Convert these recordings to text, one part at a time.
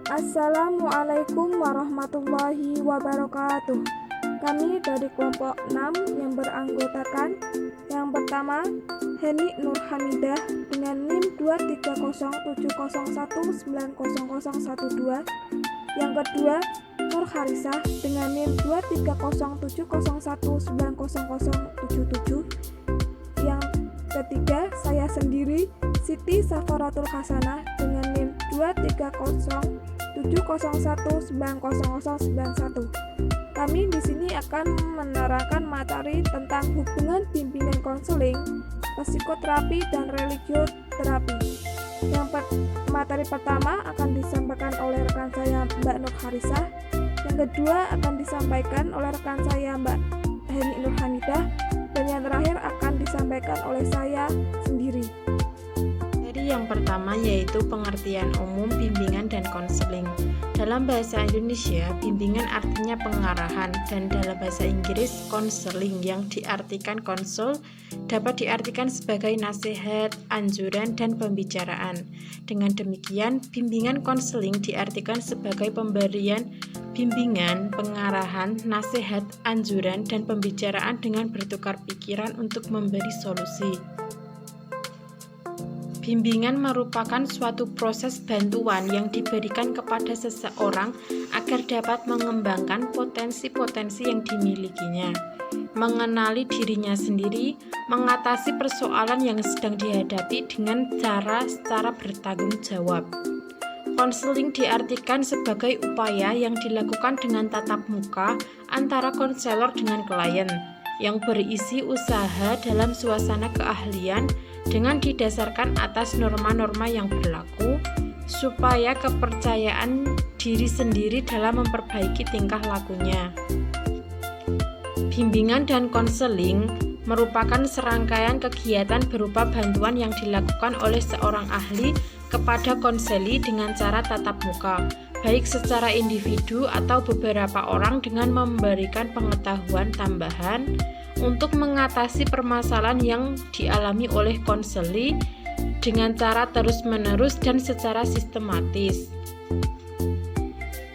Assalamualaikum warahmatullahi wabarakatuh. Kami dari kelompok 6 yang beranggotakan yang pertama Heni Nur Hamidah dengan NIM 23070190012, yang kedua Nur Harisah dengan NIM 23070190077, yang ketiga saya sendiri Siti Safaratul Hasanah dengan NIM 23070190091. Kami di sini akan menerangkan materi tentang hubungan bimbingan konseling, psikoterapi, dan religioterapi. Materi pertama akan disampaikan oleh rekan saya Mbak Nur Harisah, yang kedua akan disampaikan oleh rekan saya Mbak Heni Nur Hamidah, dan yang terakhir akan disampaikan oleh saya sendiri. Materi yang pertama yaitu pengertian umum bimbingan dan konseling. Dalam bahasa Indonesia, bimbingan artinya pengarahan, dan dalam bahasa Inggris, konseling yang diartikan konsol dapat diartikan sebagai nasihat, anjuran, dan pembicaraan. Dengan demikian, bimbingan konseling diartikan sebagai pemberian bimbingan, pengarahan, nasihat, anjuran, dan pembicaraan dengan bertukar pikiran untuk memberi solusi. Bimbingan merupakan suatu proses bantuan yang diberikan kepada seseorang agar dapat mengembangkan potensi-potensi yang dimilikinya, mengenali dirinya sendiri, mengatasi persoalan yang sedang dihadapi dengan cara secara bertanggung jawab. Konseling diartikan sebagai upaya yang dilakukan dengan tatap muka antara konselor dengan klien, yang berisi usaha dalam suasana keahlian dengan didasarkan atas norma-norma yang berlaku, supaya kepercayaan diri sendiri dalam memperbaiki tingkah lakunya. Bimbingan dan konseling merupakan serangkaian kegiatan berupa bantuan yang dilakukan oleh seorang ahli kepada konseli dengan cara tatap muka, baik secara individu atau beberapa orang, dengan memberikan pengetahuan tambahan untuk mengatasi permasalahan yang dialami oleh konseli dengan cara terus-menerus dan secara sistematis.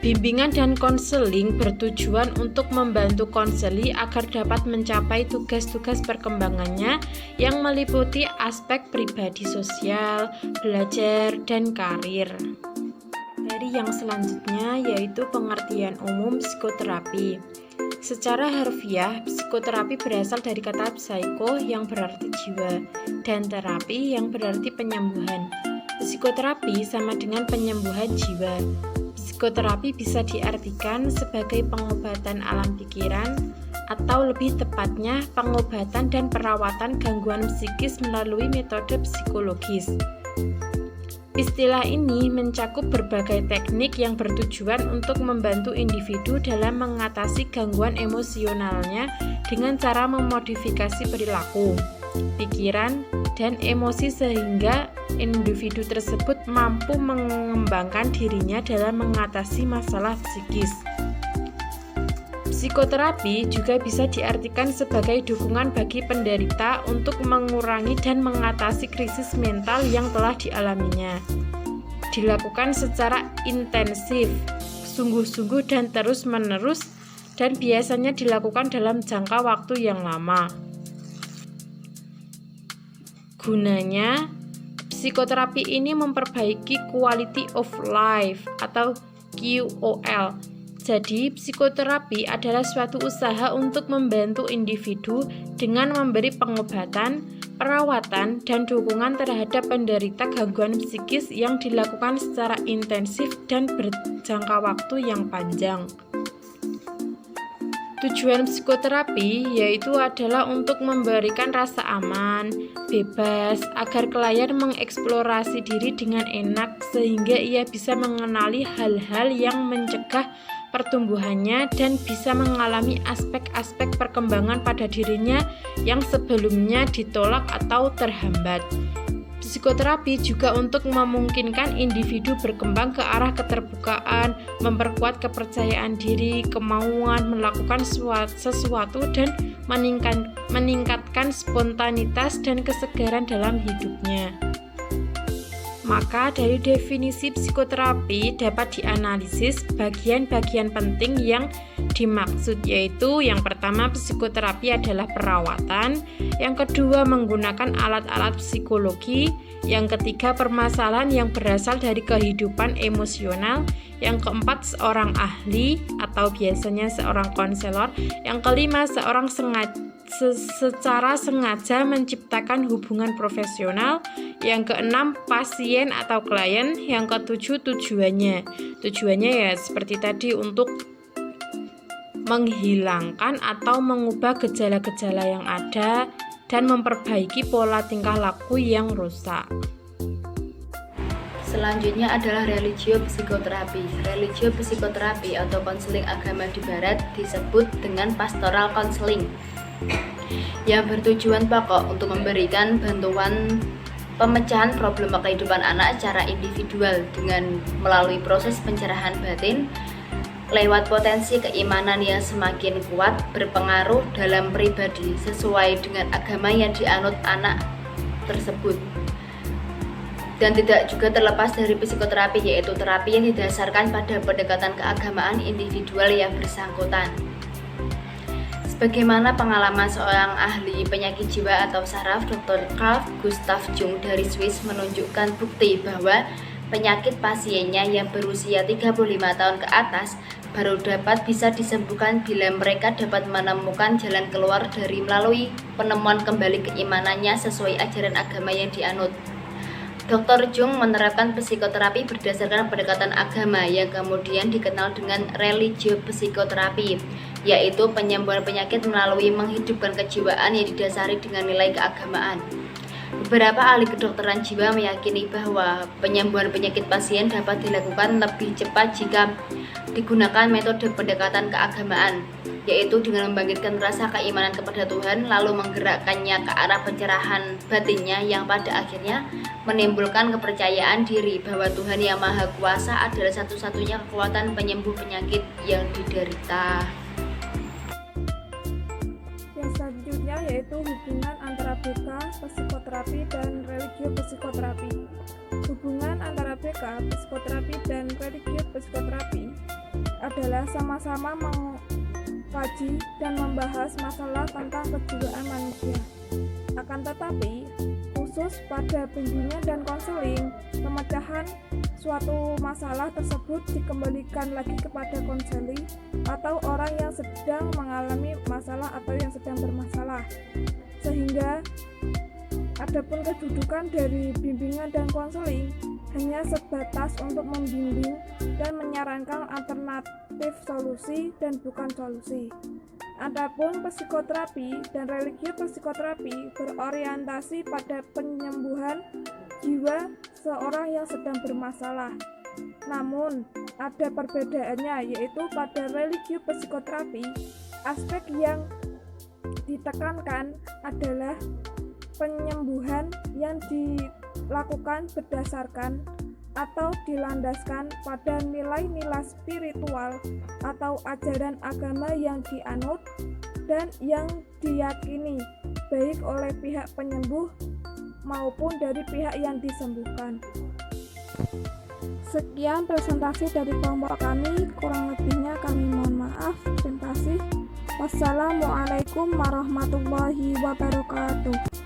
Bimbingan dan konseling bertujuan untuk membantu konseli agar dapat mencapai tugas-tugas perkembangannya yang meliputi aspek pribadi, sosial, belajar, dan karir. Materi yang selanjutnya yaitu pengertian umum psikoterapi. Secara harfiah, psikoterapi berasal dari kata psiko yang berarti jiwa, dan terapi yang berarti penyembuhan. Psikoterapi sama dengan penyembuhan jiwa. Psikoterapi bisa diartikan sebagai pengobatan alam pikiran, atau lebih tepatnya pengobatan dan perawatan gangguan psikis melalui metode psikologis. Istilah ini mencakup berbagai teknik yang bertujuan untuk membantu individu dalam mengatasi gangguan emosionalnya dengan cara memodifikasi perilaku, pikiran, dan emosi sehingga individu tersebut mampu mengembangkan dirinya dalam mengatasi masalah psikis. Psikoterapi juga bisa diartikan sebagai dukungan bagi penderita untuk mengurangi dan mengatasi krisis mental yang telah dialaminya. Dilakukan secara intensif, sungguh-sungguh, dan terus-menerus, dan biasanya dilakukan dalam jangka waktu yang lama. Gunanya, psikoterapi ini memperbaiki quality of life atau QOL. Jadi, psikoterapi adalah suatu usaha untuk membantu individu dengan memberi pengobatan, perawatan, dan dukungan terhadap penderita gangguan psikis yang dilakukan secara intensif dan berjangka waktu yang panjang. Tujuan psikoterapi yaitu adalah untuk memberikan rasa aman, bebas, agar klien mengeksplorasi diri dengan enak sehingga ia bisa mengenali hal-hal yang mencegah pertumbuhannya dan bisa mengalami aspek-aspek perkembangan pada dirinya yang sebelumnya ditolak atau terhambat. Psikoterapi juga untuk memungkinkan individu berkembang ke arah keterbukaan, memperkuat kepercayaan diri, kemauan melakukan sesuatu, dan meningkatkan spontanitas dan kesegaran dalam hidupnya. Maka dari definisi psikoterapi dapat dianalisis bagian-bagian penting yang dimaksud, yaitu yang pertama psikoterapi adalah perawatan, yang kedua menggunakan alat-alat psikologi, yang ketiga permasalahan yang berasal dari kehidupan emosional, yang keempat seorang ahli atau biasanya seorang konselor, yang kelima seorang secara sengaja menciptakan hubungan profesional, yang keenam pasien atau klien, yang ketujuh tujuannya ya seperti tadi untuk menghilangkan atau mengubah gejala-gejala yang ada dan memperbaiki pola tingkah laku yang rusak. Selanjutnya adalah religio psikoterapi. Religio psikoterapi atau konseling agama di barat disebut dengan pastoral counseling, yang bertujuan pokok untuk memberikan bantuan pemecahan problema kehidupan anak secara individual dengan melalui proses pencerahan batin lewat potensi keimanan yang semakin kuat berpengaruh dalam pribadi sesuai dengan agama yang dianut anak tersebut. Dan tidak juga terlepas dari psikoterapi, yaitu terapi yang didasarkan pada pendekatan keagamaan individual yang bersangkutan. Sebagaimana pengalaman seorang ahli penyakit jiwa atau saraf, Dr. Carl Gustav Jung dari Swiss menunjukkan bukti bahwa penyakit pasiennya yang berusia 35 tahun ke atas baru dapat bisa disembuhkan bila mereka dapat menemukan jalan keluar dari melalui penemuan kembali keimanannya sesuai ajaran agama yang dianut. Dr. Jung menerapkan psikoterapi berdasarkan pendekatan agama yang kemudian dikenal dengan religio psikoterapi, yaitu penyembuhan penyakit melalui menghidupkan kejiwaan yang didasari dengan nilai keagamaan. Beberapa ahli kedokteran jiwa meyakini bahwa penyembuhan penyakit pasien dapat dilakukan lebih cepat jika digunakan metode pendekatan keagamaan, yaitu dengan membangkitkan rasa keimanan kepada Tuhan lalu menggerakkannya ke arah pencerahan batinnya yang pada akhirnya menimbulkan kepercayaan diri bahwa Tuhan yang Maha Kuasa adalah satu-satunya kekuatan penyembuh penyakit yang diderita. Yang selanjutnya yaitu hubungan antara BK, psikoterapi, dan religio psikoterapi. Hubungan antara BK, psikoterapi, dan religio psikoterapi adalah sama-sama mengkaji dan membahas masalah tentang kejiwaan manusia. Akan tetapi, khusus pada bimbingan dan konseling, pemecahan suatu masalah tersebut dikembalikan lagi kepada konseli atau orang yang sedang mengalami masalah atau yang sedang bermasalah. Sehingga adapun kedudukan dari bimbingan dan konseling hanya sebatas untuk membimbing dan menyarankan alternatif solusi dan bukan solusi. Adapun psikoterapi dan religio psikoterapi berorientasi pada penyembuhan jiwa seorang yang sedang bermasalah. Namun, ada perbedaannya, yaitu pada religio psikoterapi, aspek yang ditekankan adalah penyembuhan yang dilakukan berdasarkan atau dilandaskan pada nilai-nilai spiritual atau ajaran agama yang dianut dan yang diyakini baik oleh pihak penyembuh maupun dari pihak yang disembuhkan. Sekian presentasi dari kelompok kami, kurang lebihnya kami mohon maaf. Terima kasih. Wassalamualaikum warahmatullahi wabarakatuh.